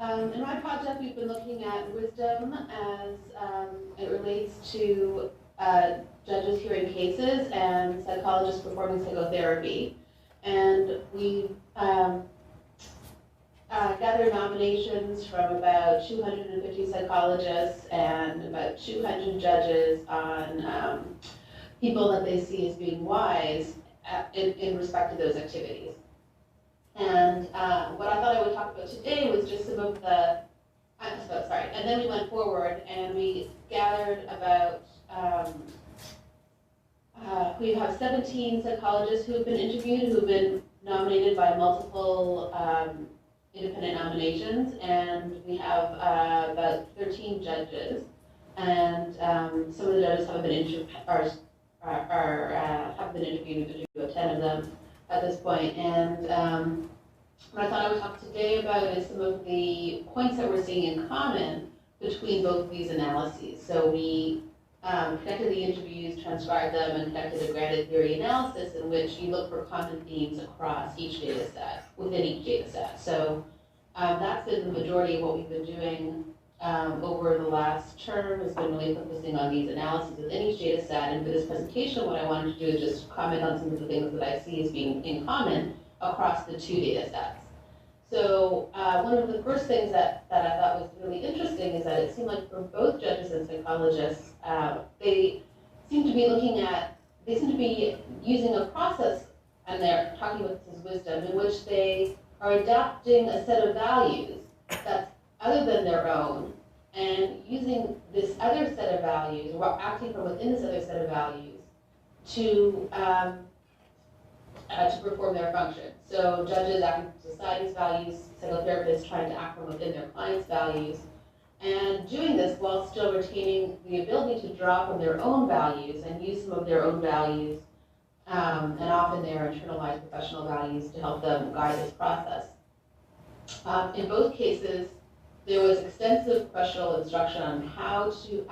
In my project, we've been looking at wisdom as it relates to judges hearing cases and psychologists performing psychotherapy. And we gathered nominations from about 250 psychologists and about 200 judges on people that they see as being wise in respect to those activities. And what I thought I would talk about today was just some of the, and then we went forward and we gathered about, we have 17 psychologists who have been interviewed, who have been nominated by multiple independent nominations, and we have about 13 judges, and some of the judges haven't been interviewed, have been interviewed, we've interviewed 10 of them at this point. And what I thought I would talk today about is some of the points that we're seeing in common between both of these analyses. So we connected the interviews, transcribed them, and conducted a graded theory analysis in which you look for common themes across each data set, within each data set. So that's been the majority of what we've been doing over the last term, has been really focusing on these analyses within each data set. And for this presentation, what I wanted to do is just comment on some of the things that I see as being in common across the two data sets. So one of the first things that I thought was really interesting is that it seemed like for both judges and psychologists, they seem to be using a process, and they're talking about this as wisdom, in which they are adapting a set of values that's other than their own, and using this other set of values, or acting from within this other set of values, to perform their function. So judges acting from society's values, psychotherapists trying to act from within their clients' values, and doing this while still retaining the ability to draw from their own values and use some of their own values, and often their internalized professional values, to help them guide this process. In both cases, there was extensive professional instruction on how to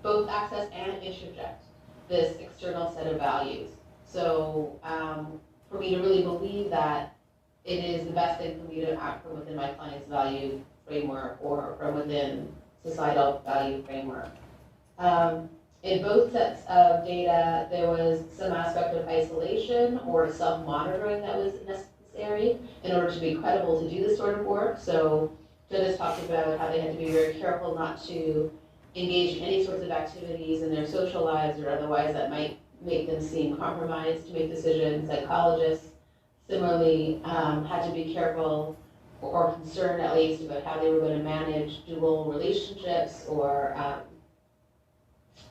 both access and interject this external set of values. So for me to really believe that it is the best thing for me to act from within my client's value framework or from within societal value framework. In both sets of data, there was some aspect of isolation or self-monitoring that was necessary in order to be credible to do this sort of work. So judges talked about how they had to be very careful not to engage in any sorts of activities in their social lives or otherwise that might make them seem compromised to make decisions. Psychologists similarly had to be careful or concerned at least about how they were going to manage dual relationships or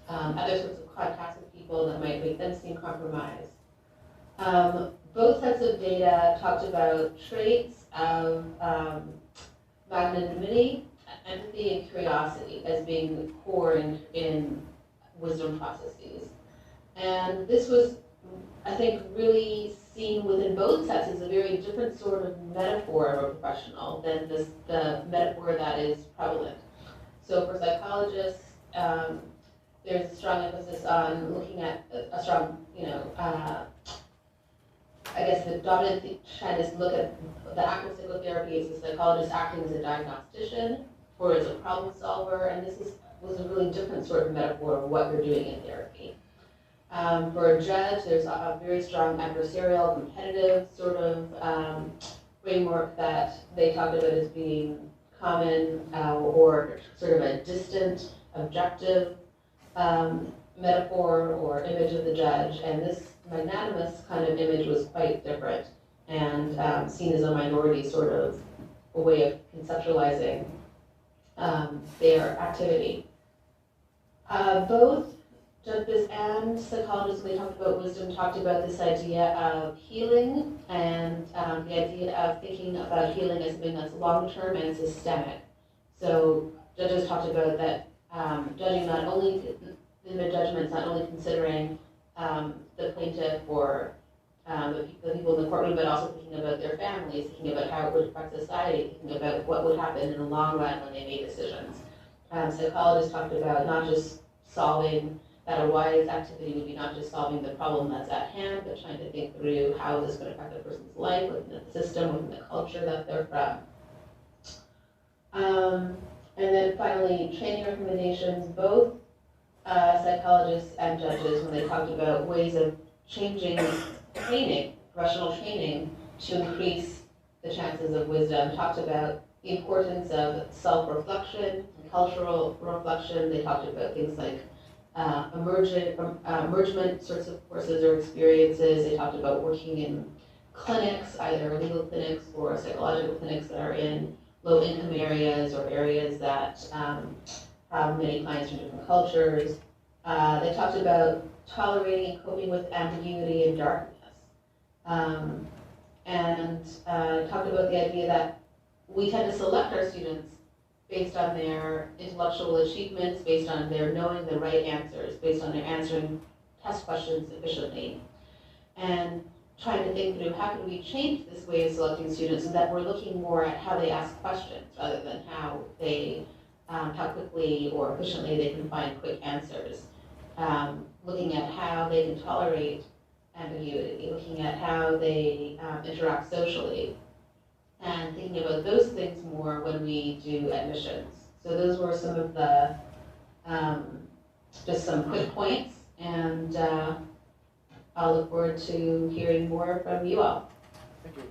other sorts of contacts with people that might make them seem compromised. Both sets of data talked about traits of magnanimity, empathy, and curiosity as being core in wisdom processes. And this was, I think, really seen within both sets as a very different sort of metaphor of a professional than the metaphor that is prevalent. So for psychologists, there's a strong emphasis on looking at a strong, I guess the dominant trend is to look at the act of psychotherapy as a psychologist acting as a diagnostician or as a problem solver, and this was a really different sort of metaphor of what you're doing in therapy. For a judge, there's a very strong adversarial, competitive sort of framework that they talked about as being common or sort of a distant, objective metaphor or image of the judge, and this magnanimous kind of image was quite different and seen as a minority sort of a way of conceptualizing their activity. Both judges and psychologists, when they talked about wisdom, talked about this idea of healing and the idea of thinking about healing as something that's long-term and systemic. So judges talked about that judging not only in their judgments, not only considering the plaintiff or the people in the courtroom, but also thinking about their families, thinking about how it would affect society, thinking about what would happen in the long run when they made decisions. Psychologists talked about not just solving, that a wise activity would be not just solving the problem that's at hand, but trying to think through how is this going to affect a person's life within the system, within the culture that they're from. finally, training recommendations, both psychologists and judges, when they talked about ways of changing training, professional training, to increase the chances of wisdom, talked about the importance of self-reflection, cultural reflection. They talked about things like emergent sorts of courses or experiences. They talked about working in clinics, either legal clinics or psychological clinics that are in low-income areas or areas that have many clients from different cultures. They talked about tolerating and coping with ambiguity and darkness. And talked about the idea that we tend to select our students based on their intellectual achievements, based on their knowing the right answers, based on their answering test questions efficiently. And trying to think through how can we change this way of selecting students so that we're looking more at how they ask questions rather than how quickly or efficiently they can find quick answers. Looking at how they can tolerate ambiguity, looking at how they interact socially, and thinking about those things more when we do admissions. So those were some of the, just some quick points, and I'll look forward to hearing more from you all. Thank you.